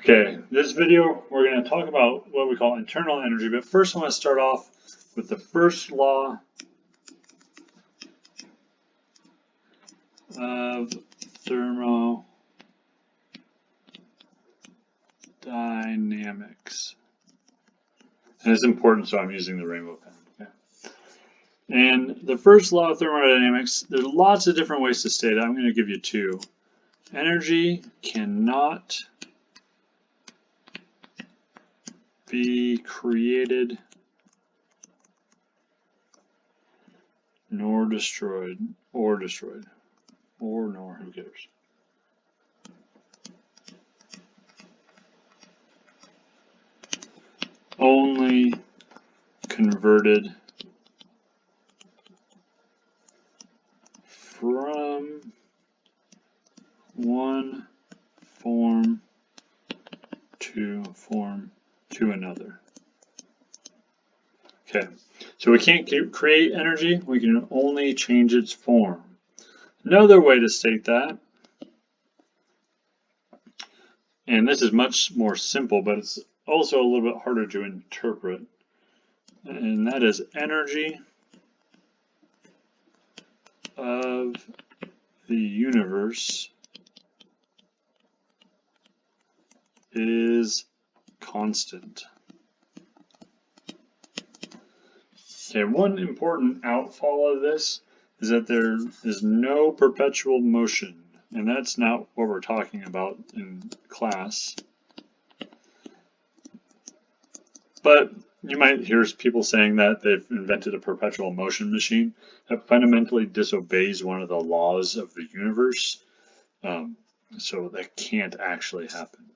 Okay, this video we're going to talk about what we call internal energy, but first I want to start off with the first law of thermodynamics. And it's important, so I'm using the rainbow pen. Okay. And the first law of thermodynamics, there's lots of different ways to state it. I'm going to give you two. Energy cannot be created nor destroyed, or nor, who cares? Only converted from one form to another. Okay, so we can't create energy, we can only change its form. Another way to state that, and this is much more simple, but it's also a little bit harder to interpret, and that is energy of the universe is constant. Okay, one important outfall of this is that there is no perpetual motion, and that's not what we're talking about in class. But you might hear people saying that they've invented a perpetual motion machine that fundamentally disobeys one of the laws of the universe. So that can't actually happen.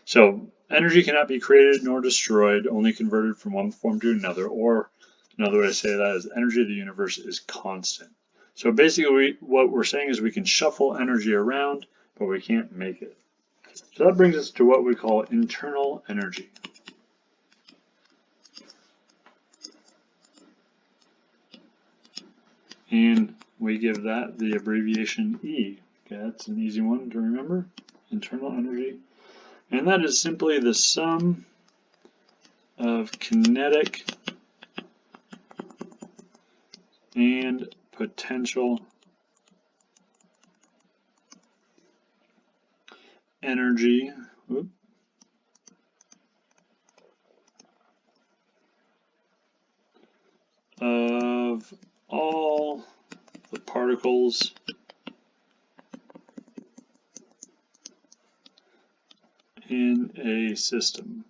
So energy cannot be created nor destroyed, only converted from one form to another, or another way to say that is energy of the universe is constant. So basically what we're saying is we can shuffle energy around, but we can't make it. So that brings us to what we call internal energy. And we give that the abbreviation E. Okay, that's an easy one to remember, internal energy. And that is simply the sum of kinetic and potential energy of all the particles in a system.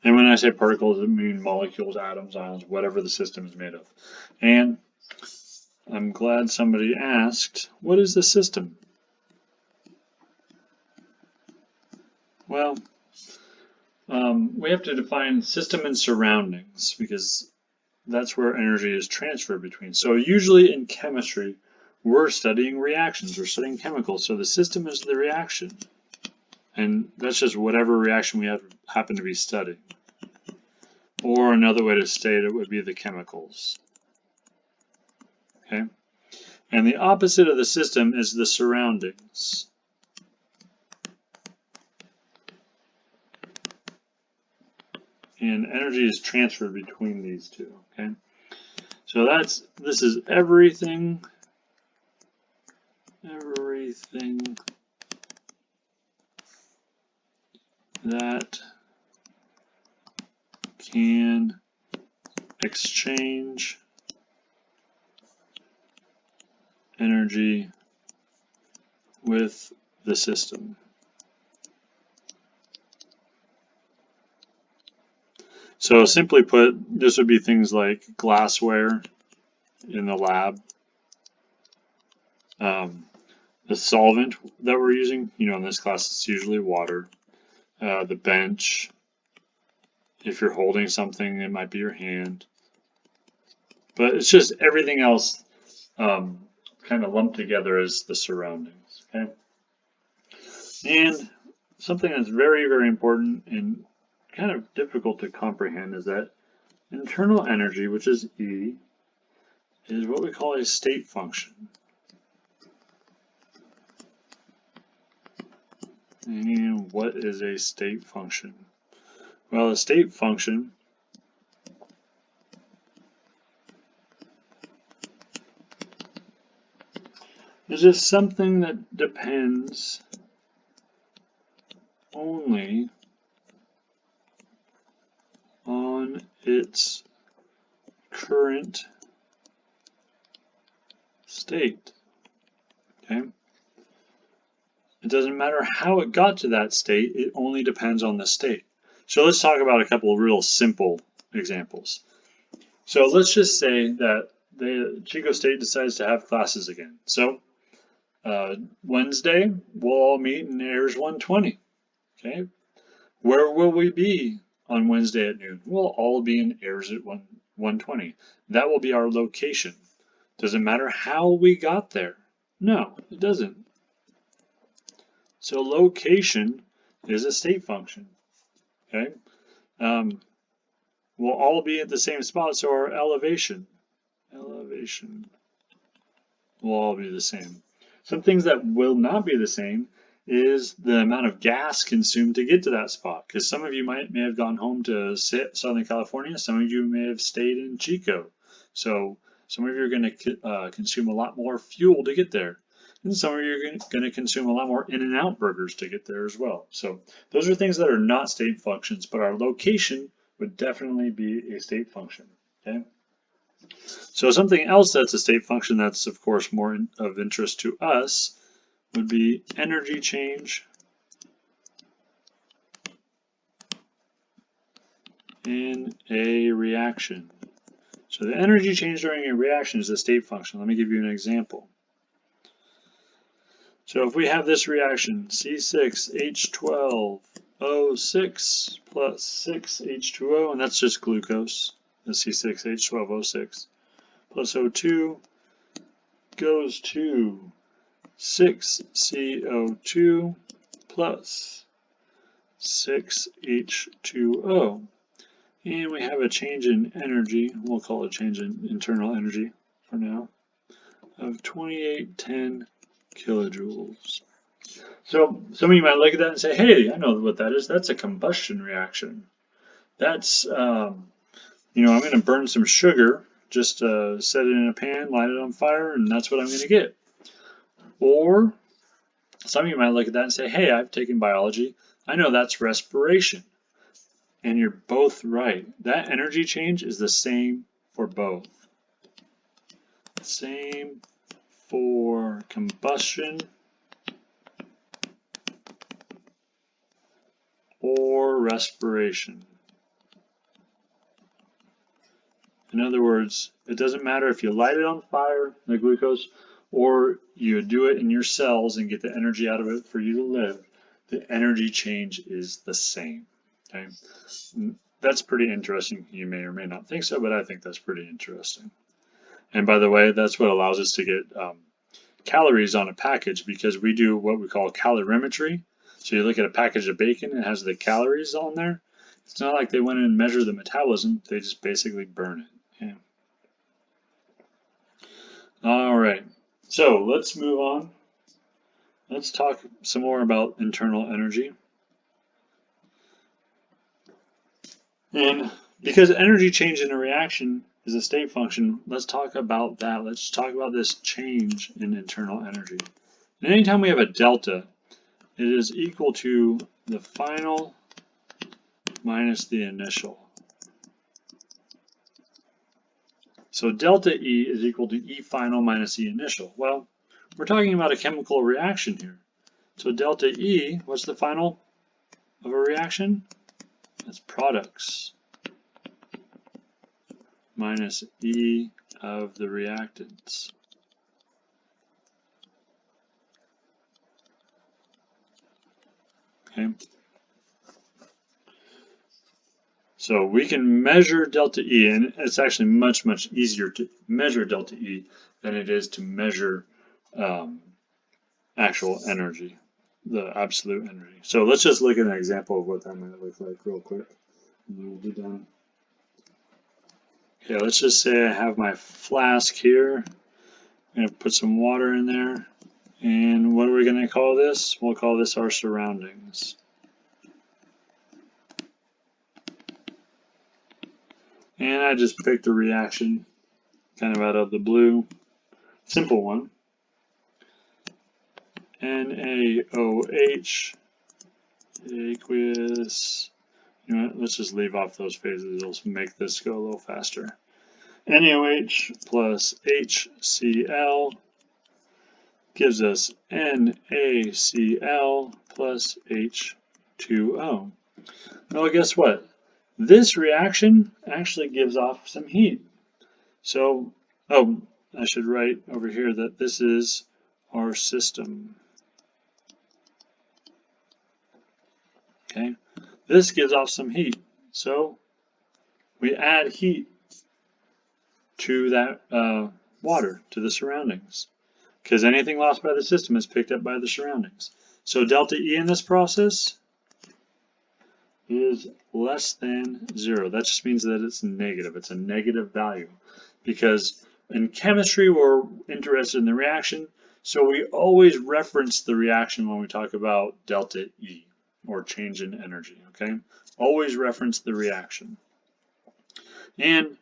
And when I say particles, I mean molecules, atoms, ions, whatever the system is made of. And I'm glad somebody asked, what is the system? Well, we have to define system and surroundings because that's where energy is transferred between. So usually in chemistry, we're studying reactions, we're studying chemicals. So the system is the reaction. And that's just whatever reaction we happen to be studying. Or another way to state it would be the chemicals. Okay? And the opposite of the system is the surroundings. And energy is transferred between these two. Okay? So this is everything that can exchange energy with the system. So simply put, this would be things like glassware in the lab, the solvent that we're using, in this class it's usually water, the bench, if you're holding something it might be your hand, but it's just everything else kind of lumped together as the surroundings. Okay, and something that's very, very important and kind of difficult to comprehend is that internal energy, which is E, is what we call a state function. And what is a state function? Well, a state function is just something that depends only on its current state. Okay? It doesn't matter how it got to that state, it only depends on the state. So let's talk about a couple of real simple examples. So let's just say that the Chico State decides to have classes again. So Wednesday, we'll all meet in Ayers 120. Okay? Where will we be on Wednesday at noon? We'll all be in Ayers at 120. That will be our location. Does it matter how we got there? No, it doesn't. So location is a state function. Okay? We'll all be at the same spot, so our elevation will all be the same. Some things that will not be the same is the amount of gas consumed to get to that spot. Because some of you may have gone home to Southern California, some of you may have stayed in Chico. So some of you are going to consume a lot more fuel to get there. And some of you are going to consume a lot more In-N-Out burgers to get there as well. So those are things that are not state functions, but our location would definitely be a state function. Okay. So something else that's a state function that's of course more of interest to us would be energy change in a reaction. So the energy change during a reaction is a state function. Let me give you an example. So if we have this reaction, C6H12O6 plus 6H2O, and that's just glucose, the C6H12O6, plus O2 goes to 6CO2 plus 6H2O. And we have a change in energy, we'll call it a change in internal energy for now, of 2810 kilojoules. So some of you might look at that and say, hey, I know what that is. That's a combustion reaction. That's, I'm going to burn some sugar, just set it in a pan, light it on fire, and that's what I'm going to get. Or some of you might look at that and say, hey, I've taken biology. I know that's respiration. And you're both right. That energy change is the same for both. Same for combustion or respiration. In other words, it doesn't matter if you light it on fire, the glucose, or you do it in your cells and get the energy out of it for you to live. The energy change is the same. Okay? That's pretty interesting. You may or may not think so, but I think that's pretty interesting. And by the way, that's what allows us to get calories on a package, because we do what we call calorimetry. So you look at a package of bacon, it has the calories on there. It's not like they went in and measure the metabolism, they just basically burn it. Okay. All right, so let's move on. Let's talk some more about internal energy. And because energy change in a reaction is a state function, let's talk about that. Let's talk about this change in internal energy. And anytime we have a delta, it is equal to the final minus the initial. So delta E is equal to E final minus E initial. Well, we're talking about a chemical reaction here. So delta E, what's the final of a reaction? That's products minus E of the reactants. Okay. So we can measure delta E, and it's actually much, much easier to measure delta E than it is to measure actual energy, the absolute energy. So let's just look at an example of what that might look like real quick, and then we'll be done. Okay, let's just say I have my flask here. I'm going to put some water in there. And what are we going to call this? We'll call this our surroundings. And I just picked a reaction kind of out of the blue. Simple one. NaOH aqueous. You know what? Let's just leave off those phases. It'll make this go a little faster. NaOH plus HCl gives us NaCl plus H2O. Well, guess what? This reaction actually gives off some heat. So, oh, I should write over here that this is our system. Okay, this gives off some heat. So, we add heat to that water, to the surroundings, because anything lost by the system is picked up by the surroundings. So delta E in this process is less than 0. That just means that it's negative. It's a negative value, because in chemistry we're interested in the reaction, so we always reference the reaction when we talk about delta E, or change in energy, okay? Always reference the reaction. And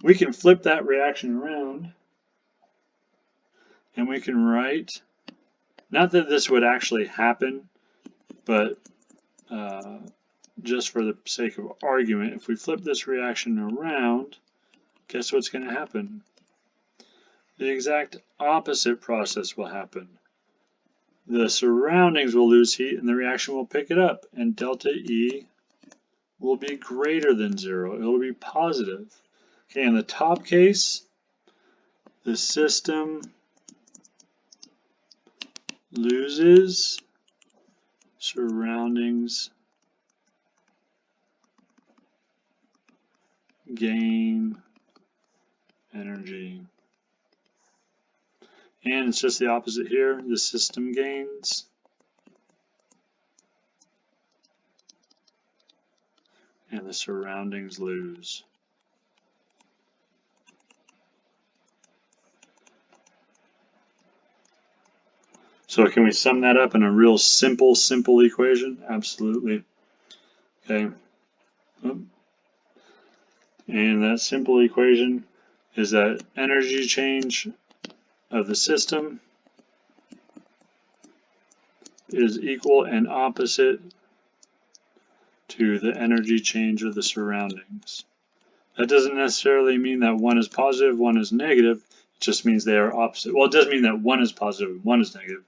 we can flip that reaction around, and we can write, not that this would actually happen, but just for the sake of argument, if we flip this reaction around, guess what's going to happen? The exact opposite process will happen. The surroundings will lose heat and the reaction will pick it up, and delta E will be greater than 0. It will be positive. Okay, in the top case, the system loses, surroundings gain energy. And it's just the opposite here. The system gains, and the surroundings lose. So can we sum that up in a real simple equation? Absolutely. Okay. And that simple equation is that energy change of the system is equal and opposite to the energy change of the surroundings. That doesn't necessarily mean that one is positive, one is negative. It just means they are opposite. Well, it does mean that one is positive and one is negative.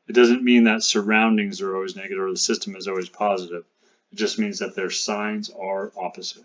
It doesn't mean that surroundings are always negative or the system is always positive. It just means that their signs are opposite.